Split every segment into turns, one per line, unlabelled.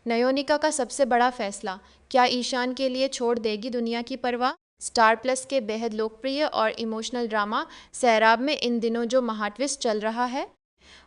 नयोनिका का सबसे बड़ा फैसला, क्या ईशान के लिए छोड़ देगी दुनिया की परवाह? स्टार प्लस के बेहद लोकप्रिय और इमोशनल ड्रामा सैराब में इन दिनों जो महाट्विस्ट चल रहा है,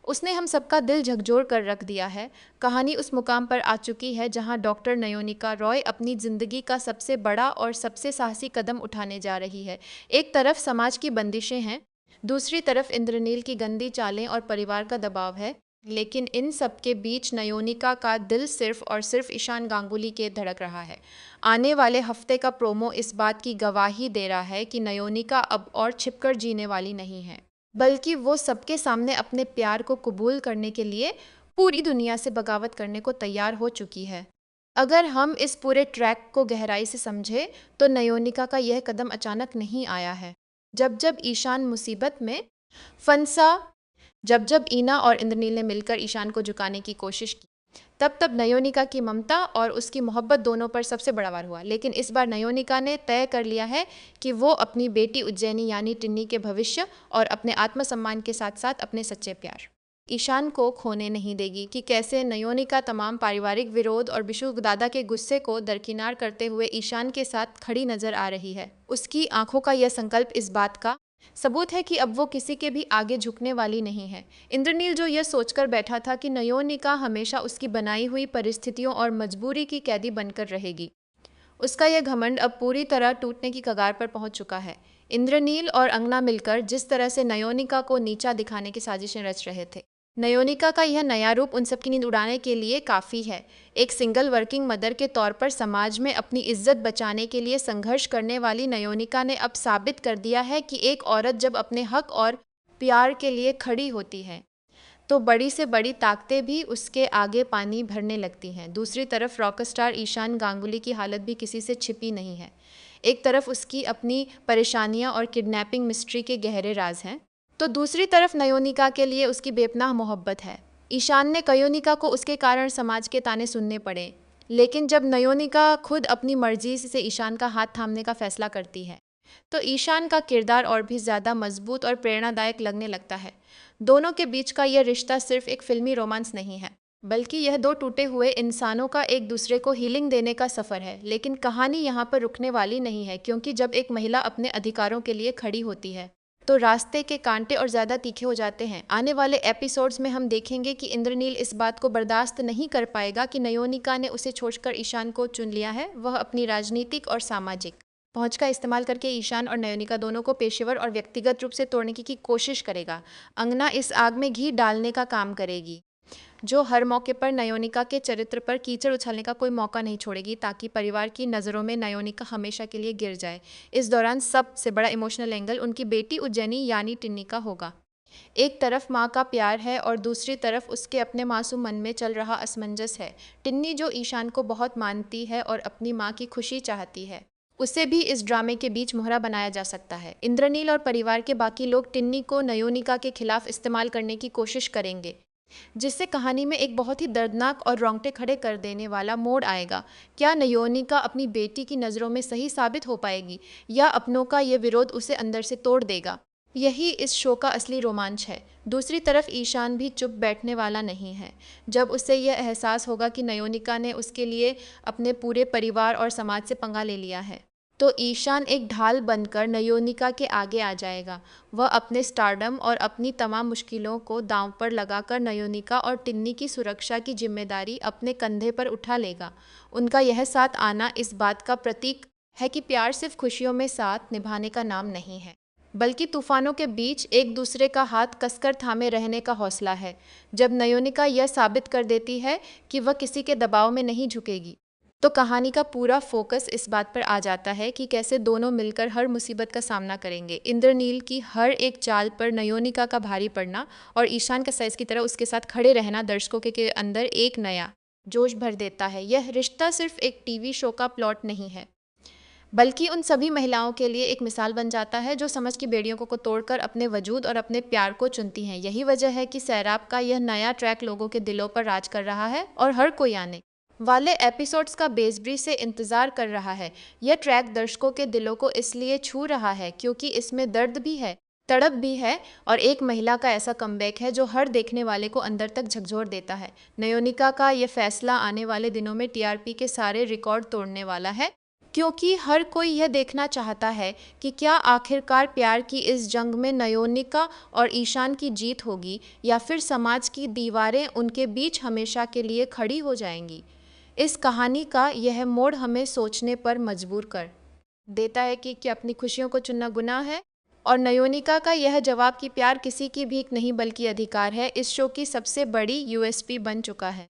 उसने हम सबका दिल झकझोर कर रख दिया है। कहानी उस मुकाम पर आ चुकी है जहां डॉक्टर नयोनिका रॉय अपनी जिंदगी का सबसे बड़ा और सबसे साहसी कदम उठाने जा रही है। एक तरफ समाज की बंदिशें हैं, दूसरी तरफ इंद्रनील की गंदी चालें और परिवार का दबाव है। लेकिन इन सब के बीच नयोनिका का दिल सिर्फ और सिर्फ ईशान गांगुली के धड़क रहा है। आने वाले हफ्ते का प्रोमो इस बात की गवाही दे रहा है कि नयोनिका अब और छिपकर जीने वाली नहीं है, बल्कि वो सबके सामने अपने प्यार को कबूल करने के लिए पूरी दुनिया से बगावत करने को तैयार हो चुकी है। अगर हम इस पूरे ट्रैक को गहराई से समझे तो नयोनिका का यह कदम अचानक नहीं आया है। जब जब ईशान मुसीबत में फंसा, जब जब ईना और इंद्रनील ने मिलकर ईशान को झुकाने की कोशिश की, तब तब नयोनिका की ममता और उसकी मोहब्बत दोनों पर सबसे बड़ा वार हुआ। लेकिन इस बार नयोनिका ने तय कर लिया है कि वो अपनी बेटी उज्जैनी यानी टिन्नी के भविष्य और अपने आत्मसम्मान के साथ साथ अपने सच्चे प्यार ईशान को खोने नहीं देगी। कि कैसे नयोनिका तमाम पारिवारिक विरोध और बिशु दादा के गुस्से को दरकिनार करते हुए ईशान के साथ खड़ी नजर आ रही है। उसकी आंखों का यह संकल्प इस बात का सबूत है कि अब वो किसी के भी आगे झुकने वाली नहीं है। इंद्रनील जो यह सोचकर बैठा था कि नयोनिका हमेशा उसकी बनाई हुई परिस्थितियों और मजबूरी की कैदी बनकर रहेगी, उसका यह घमंड अब पूरी तरह टूटने की कगार पर पहुंच चुका है। इंद्रनील और अंगना मिलकर जिस तरह से नयोनिका को नीचा दिखाने की साजिशें रच रहे थे, नयोनिका का यह नया रूप उन सबकी नींद उड़ाने के लिए काफ़ी है। एक सिंगल वर्किंग मदर के तौर पर समाज में अपनी इज्जत बचाने के लिए संघर्ष करने वाली नयोनिका ने अब साबित कर दिया है कि एक औरत जब अपने हक और प्यार के लिए खड़ी होती है तो बड़ी से बड़ी ताकतें भी उसके आगे पानी भरने लगती हैं। दूसरी तरफ रॉकस्टार ईशान गांगुली की हालत भी किसी से छिपी नहीं है। एक तरफ उसकी अपनी परेशानियां और किडनैपिंग मिस्ट्री के गहरे राज हैं, तो दूसरी तरफ नयोनिका के लिए उसकी बेपनाह मोहब्बत है। ईशान ने कयोनिका को उसके कारण समाज के ताने सुनने पड़े, लेकिन जब नयोनिका खुद अपनी मर्जी से ईशान का हाथ थामने का फैसला करती है तो ईशान का किरदार और भी ज़्यादा मजबूत और प्रेरणादायक लगने लगता है। दोनों के बीच का यह रिश्ता सिर्फ एक फिल्मी रोमांस नहीं है, बल्कि यह दो टूटे हुए इंसानों का एक दूसरे को हीलिंग देने का सफ़र है। लेकिन कहानी यहाँ पर रुकने वाली नहीं है, क्योंकि जब एक महिला अपने अधिकारों के लिए खड़ी होती है तो रास्ते के कांटे और ज़्यादा तीखे हो जाते हैं। आने वाले एपिसोड्स में हम देखेंगे कि इंद्रनील इस बात को बर्दाश्त नहीं कर पाएगा कि नयोनिका ने उसे छोड़कर ईशान को चुन लिया है। वह अपनी राजनीतिक और सामाजिक पहुंच का इस्तेमाल करके ईशान और नयोनिका दोनों को पेशेवर और व्यक्तिगत रूप से तोड़ने की कोशिश करेगा। अंगना इस आग में घी डालने का काम करेगी, जो हर मौके पर नयोनिका के चरित्र पर कीचड़ उछालने का कोई मौका नहीं छोड़ेगी, ताकि परिवार की नज़रों में नयोनिका हमेशा के लिए गिर जाए। इस दौरान सबसे बड़ा इमोशनल एंगल उनकी बेटी उज्जैनी यानी टिन्नी का होगा। एक तरफ माँ का प्यार है और दूसरी तरफ उसके अपने मासूम मन में चल रहा असमंजस है। टिन्नी जो ईशान को बहुत मानती है और अपनी माँ की खुशी चाहती है, उसे भी इस ड्रामे के बीच मोहरा बनाया जा सकता है। इंद्रनील और परिवार के बाकी लोग टिन्नी को नयोनिका के खिलाफ इस्तेमाल करने की कोशिश करेंगे, जिससे कहानी में एक बहुत ही दर्दनाक और रोंगटे खड़े कर देने वाला मोड़ आएगा। क्या नयोनिका अपनी बेटी की नज़रों में सही साबित हो पाएगी, या अपनों का ये विरोध उसे अंदर से तोड़ देगा? यही इस शो का असली रोमांच है। दूसरी तरफ ईशान भी चुप बैठने वाला नहीं है। जब उसे यह एहसास होगा कि नयोनिका ने उसके लिए अपने पूरे परिवार और समाज से पंगा ले लिया है, तो ईशान एक ढाल बनकर नयोनिका के आगे आ जाएगा। वह अपने स्टारडम और अपनी तमाम मुश्किलों को दांव पर लगाकर नयोनिका और टिन्नी की सुरक्षा की जिम्मेदारी अपने कंधे पर उठा लेगा। उनका यह साथ आना इस बात का प्रतीक है कि प्यार सिर्फ खुशियों में साथ निभाने का नाम नहीं है, बल्कि तूफानों के बीच एक दूसरे का हाथ कसकर थामे रहने का हौसला है। जब नयोनिका यह साबित कर देती है कि वह किसी के दबाव में नहीं झुकेगी, तो कहानी का पूरा फोकस इस बात पर आ जाता है कि कैसे दोनों मिलकर हर मुसीबत का सामना करेंगे। इंद्रनील की हर एक चाल पर नयोनिका का भारी पड़ना और ईशान का साइज की तरह उसके साथ खड़े रहना दर्शकों के अंदर एक नया जोश भर देता है। यह रिश्ता सिर्फ एक टीवी शो का प्लॉट नहीं है, बल्कि उन सभी महिलाओं के लिए एक मिसाल बन जाता है जो समझ की बेड़ियों को तोड़कर अपने वजूद और अपने प्यार को चुनती हैं। यही वजह है कि सैराब का यह नया ट्रैक लोगों के दिलों पर राज कर रहा है और हर कोई आने वाले एपिसोड्स का बेसब्री से इंतज़ार कर रहा है। यह ट्रैक दर्शकों के दिलों को इसलिए छू रहा है क्योंकि इसमें दर्द भी है, तड़प भी है और एक महिला का ऐसा कमबैक है जो हर देखने वाले को अंदर तक झकझोर देता है। नयोनिका का ये फैसला आने वाले दिनों में टीआरपी के सारे रिकॉर्ड तोड़ने वाला है, क्योंकि हर कोई यह देखना चाहता है कि क्या आखिरकार प्यार की इस जंग में नयोनिका और ईशान की जीत होगी या फिर समाज की दीवारें उनके बीच हमेशा के लिए खड़ी हो जाएंगी। इस कहानी का यह मोड़ हमें सोचने पर मजबूर कर देता है कि क्या अपनी खुशियों को चुनना गुनाह है, और नयोनिका का यह जवाब कि प्यार किसी की भीख नहीं बल्कि अधिकार है, इस शो की सबसे बड़ी यूएसपी बन चुका है।